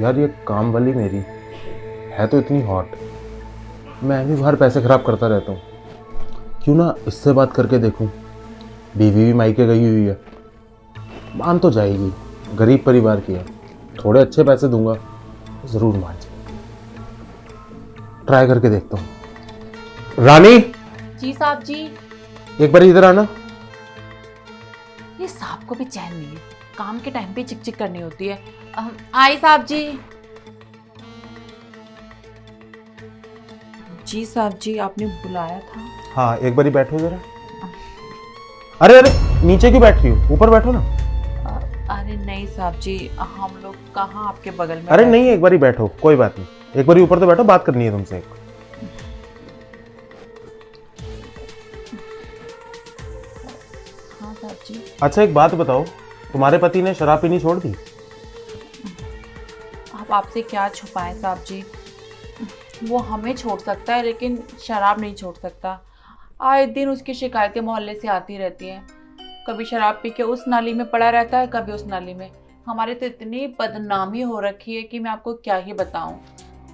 यार ये काम वाली मेरी है तो इतनी हॉट, मैं भी बाहर पैसे खराब करता रहता हूँ। क्यों ना इससे बात करके देखूँ। बीवी भी मायके गई हुई है, मान तो जाएगी, गरीब परिवार की है, थोड़े अच्छे पैसे दूंगा तो ज़रूर मान जाएगी। ट्राई करके देखता हूँ। रानी, जी साहब जी। एक बार इधर आना। ये साहब को भी चैन नहीं है, काम के टाइम पे चिक चिक करनी होती है। आई साहब जी। जी साहब जी, आपने बुलाया था? हाँ, एक बार ही बैठो जरा। अरे अरे, नीचे क्यों बैठ रही हो, ऊपर बैठो ना। अरे नहीं साहब जी, हम लोग कहाँ आपके बगल में। अरे नहीं, एक बार ही बैठो, कोई बात नहीं, एक बार ही ऊपर तो बैठो, बात करनी है तुमसे। हाँ साहब जी। अच्छा एक बात बताओ, तुम्हारे पति ने शराब पीनी छोड़ दी? आप आपसे क्या छुपाएं साहब जी, वो हमें छोड़ सकता है लेकिन शराब नहीं छोड़ सकता। आए दिन उसकी शिकायतें मोहल्ले से आती रहती हैं, कभी शराब पी के उस नाली में पड़ा रहता है, कभी उस नाली में। हमारे तो इतनी बदनामी हो रखी है कि मैं आपको क्या ही बताऊं,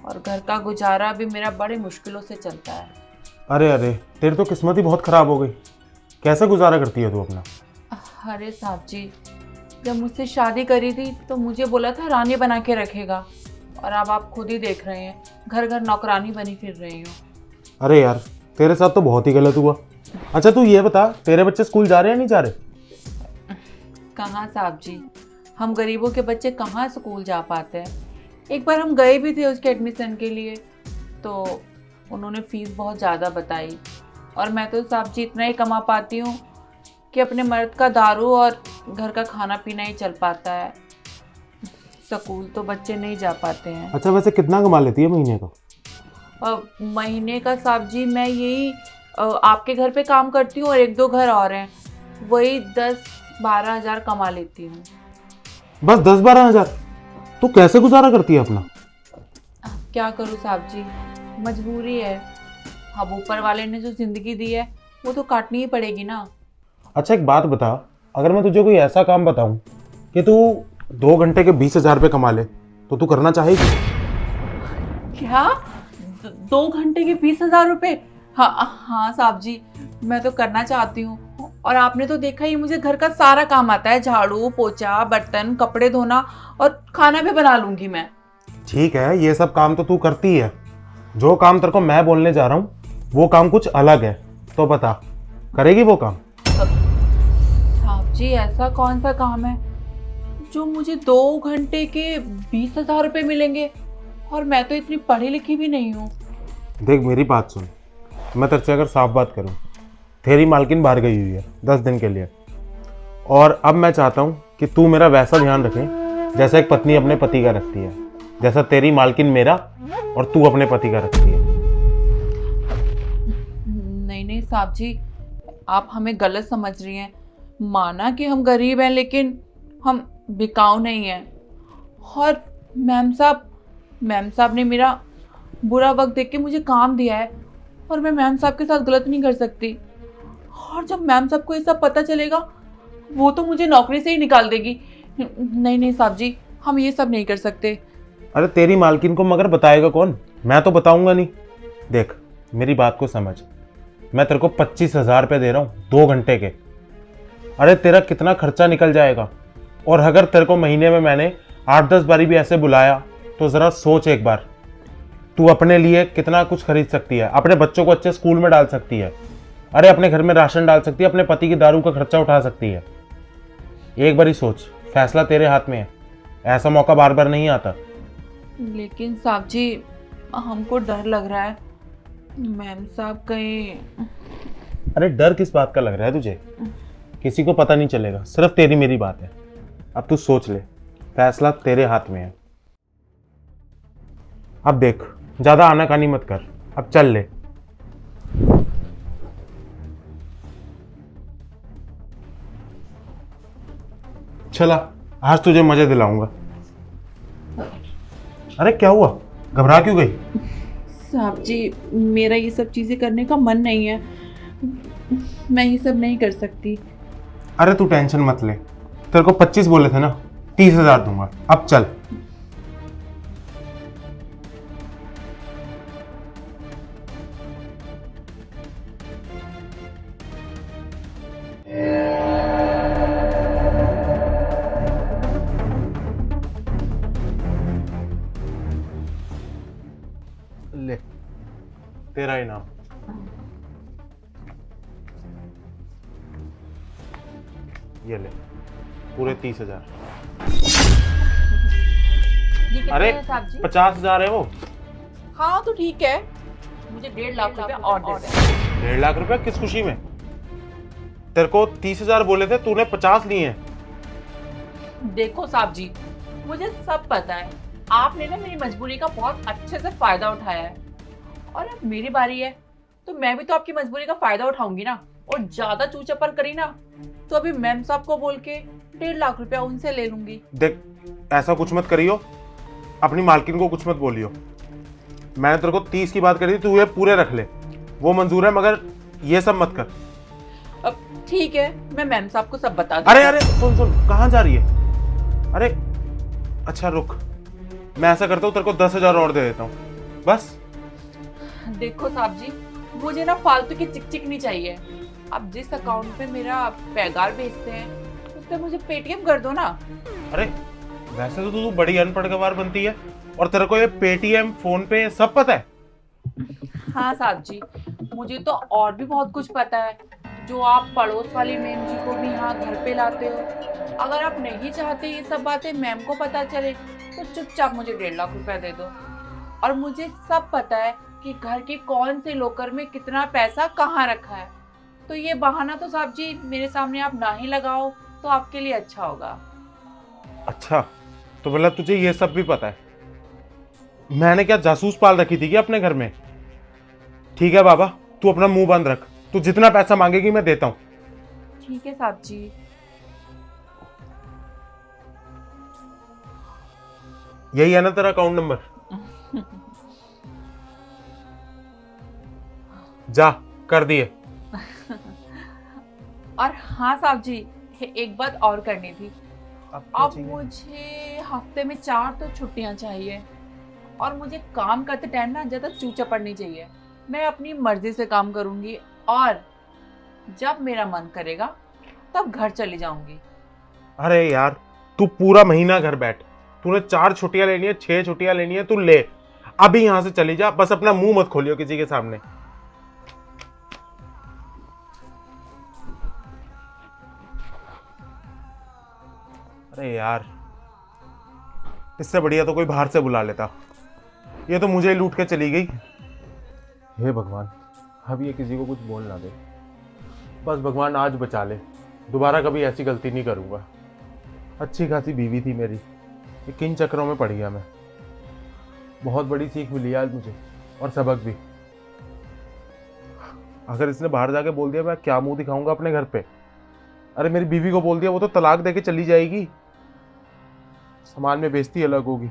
और घर का गुजारा भी मेरा बड़े मुश्किलों से चलता है। अरे अरे, तेरी तो किस्मत ही बहुत खराब हो गई। कैसे गुजारा करती है तू अपना? अरे साहब जी, जब मुझसे शादी करी थी तो मुझे बोला था रानी बना के रखेगा, और अब आप खुद ही देख रहे हैं, घर घर नौकरानी बनी फिर रही हूँ। अरे यार, तेरे साथ तो बहुत ही गलत हुआ। अच्छा तू ये बता, तेरे बच्चे स्कूल जा रहे हैं नहीं जा रहे? कहाँ साहब जी, हम गरीबों के बच्चे कहाँ स्कूल जा पाते हैं। एक बार हम गए भी थे उसके एडमिशन के लिए, तो उन्होंने फ़ीस बहुत ज़्यादा बताई, और मैं तो साहब जी इतना ही कमा पाती हूँ कि अपने मर्द का दारू और घर का खाना पीना ही चल पाता है, स्कूल तो बच्चे नहीं जा पाते हैं। अच्छा वैसे कितना कमा लेती है महीने का? महीने का साहब जी, मैं यही आपके घर पे काम करती हूँ और एक दो घर और हैं, वही 10-12 हज़ार कमा लेती हूँ। बस 10-12 हज़ार? तू कैसे गुजारा करती है अपना? क्या करूँ साहब जी, मजबूरी है। अब ऊपर वाले ने जो ज़िंदगी दी है वो तो काटनी ही पड़ेगी ना। अच्छा एक बात बता, अगर मैं तुझे कोई ऐसा काम बताऊं कि तू 2 घंटे के 20,000 रुपये कमा ले, तो तू करना चाहेगी? क्या 2 घंटे के 20,000 रुपये? हाँ हाँ साहब जी, मैं तो करना चाहती हूँ, और आपने तो देखा ही, मुझे घर का सारा काम आता है, झाड़ू पोछा बर्तन कपड़े धोना, और खाना भी बना लूँगी मैं। ठीक है, ये सब काम तो तू करती है, जो काम तेरे को मैं बोलने जा रहा हूँ वो काम कुछ अलग है, तो बता करेगी वो काम? साहब जी, ऐसा कौन सा काम है जो मुझे 2 घंटे के 20,000 रुपये मिलेंगे, और मैं तो इतनी पढ़ी लिखी भी नहीं हूँ। देख मेरी बात सुन, मैं तेरे से अगर साफ बात करूं, तेरी मालकिन बाहर गई हुई है 10 दिन के लिए, और अब मैं चाहता हूं कि तू मेरा वैसा ध्यान रखे जैसा एक पत्नी अपने पति का रखती है, जैसा तेरी मालकिन मेरा और तू अपने पति का रखती है। नहीं नहीं साहब जी, आप हमें गलत समझ रही हैं। माना कि हम गरीब हैं, लेकिन हम बिकाऊ नहीं हैं। और मैम साहब ने मेरा बुरा वक्त देख के मुझे काम दिया है, और मैं मैम साहब के साथ गलत नहीं कर सकती। और जब मैम साहब को ये सब पता चलेगा, वो तो मुझे नौकरी से ही निकाल देगी। नहीं नहीं साहब जी, हम ये सब नहीं कर सकते। अरे तेरी मालकिन को मगर बताएगा कौन? मैं तो बताऊंगा नहीं। देख मेरी बात को समझ, मैं तेरे को 25,000 रुपये दे रहा हूँ 2 घंटे के। अरे तेरा कितना खर्चा निकल जाएगा, और अगर तेरे को महीने में मैंने 8-10 बारी भी ऐसे बुलाया तो ज़रा सोच एक बार, तू अपने लिए कितना कुछ खरीद सकती है, अपने बच्चों को अच्छे स्कूल में डाल सकती है, अरे अपने घर में राशन डाल सकती है, अपने पति की दारू का खर्चा उठा सकती है। एक बारी सोच, फैसला तेरे हाथ में है, ऐसा मौका बार बार नहीं आता। लेकिन साहब जी, हमको डर लग रहा है, मैम साहब कहीं। अरे डर किस बात का लग रहा है तुझे? किसी को पता नहीं चलेगा, सिर्फ तेरी मेरी बात है। अब तू सोच ले, फैसला तेरे हाथ में है। अब देख, ज्यादा आनाकानी मत कर, अब चल ले। चला, आज तुझे मजे दिलाऊंगा। अरे क्या हुआ, घबरा क्यों गई? साहब जी, मेरा ये सब चीज़ें करने का मन नहीं है, मैं ये सब नहीं कर सकती। अरे तू टेंशन मत ले, तेरे को 25 बोले थे ना, 30,000 दूंगा, अब चल। तेरा इनाम। ये ले, पूरे 30,000। ये कितने अरे हैं साहब जी? 50,000 है वो। हाँ तो ठीक है, मुझे 1.5 लाख रुपया और दे दें। 1.5 लाख रुपया किस खुशी में? तेरे को 30,000 बोले थे, तूने 50 लिए हैं। देखो साहब जी, मुझे सब पता है, आपने ना मेरी मजबूरी का बहुत अच्छे से फायदा उठाया है, और अब मेरी बारी है तो मैं भी तो आपकी मजबूरी का फायदा उठाऊंगी ना। और ज्यादा चूचपन करी ना तो अभी मैम साहब को बोल के 1.5 लाख रुपया उनसे ले लूंगी। देख, ऐसा कुछ मत करियो, अपनी मालकिन को कुछ मत बोलियो। मैंने तेरे को 30 की बात करी थी, तू ये पूरे रख ले, वो मंजूर है, मगर ये सब मत कर। अब ठीक है, मैं मैम साहब को सब बता दूंगी। अरे अरे सुन सुन, कहाँ जा रही है? अरे अच्छा रुक, मैं ऐसा करता हूँ, तेरे को 10,000 और दे देता हूँ बस। देखो साहब जी, मुझे ना फालतू की चिक नहीं चाहिए। आप जिस अकाउंट पे मेरा पैगार भेजते हैं उस पे मुझे पेटीएम कर दो ना। अरे वैसे तो तू बड़ी अनपढ़ गवार बनती है, और तेरे को ये पेटीएम, फोन पे सब पता है। हाँ साहब जी, मुझे तो और भी बहुत कुछ पता है जो आप पड़ोस वाली मैम जी को भी यहाँ घर पे लाते हो। अगर आप नहीं चाहते ये सब बातें मैम को पता चले तो चुपचाप मुझे 1.5 लाख रुपया दे दो। और मुझे सब पता है कि घर के कौन से लॉकर में कितना पैसा कहाँ रखा है। तो ये बहाना तो साहब जी मेरे सामने आप ना ही लगाओ तो आपके लिए अच्छा होगा। अच्छा, तो मतलब तुझे ये सब भी पता है? मैंने क्या जासूस पाल रखी थी क्या अपने घर में? ठीक है बाबा, तू अपना मुंह बंद रख, तू जितना पैसा मांगेगी मैं देता हूँ। ठीक है साहब जी। यही है ना तेरा अकाउंट नंबर? जा, कर दिए। और हाँ साहब जी, एक बात और करनी थी। अब मुझे हफ्ते में 4 तो छुट्टियां चाहिए, और मुझे काम करते टाइम ना ज्यादा चूचा पड़नी चाहिए। मैं अपनी मर्जी से काम करूंगी, और जब मेरा मन करेगा तब घर चली जाऊंगी। अरे यार, तू पूरा महीना घर बैठ, तूने 4 छुट्टियां लेनी है, 6 छुट्टियां लेनी है, तू ले, अभी यहां से चली जा, बस अपना मुंह मत खोलियो किसी के सामने। अरे यार, इससे बढ़िया तो कोई बाहर से बुला लेता, ये तो मुझे ही लूट के चली गई। हे भगवान, अब ये किसी को कुछ बोल ना दे, बस भगवान आज बचा ले, दोबारा कभी ऐसी गलती नहीं करूंगा। अच्छी खासी बीवी थी मेरी, ये किन चक्करों में पड़ गया मैं। बहुत बड़ी सीख मिली आज मुझे, और सबक भी। अगर इसने बाहर जाके बोल दिया, मैं क्या मुंह दिखाऊंगा अपने घर पे? अरे मेरी बीवी को बोल दिया, वो तो तलाक देके चली जाएगी, समाज में बेइज्जती अलग होगी।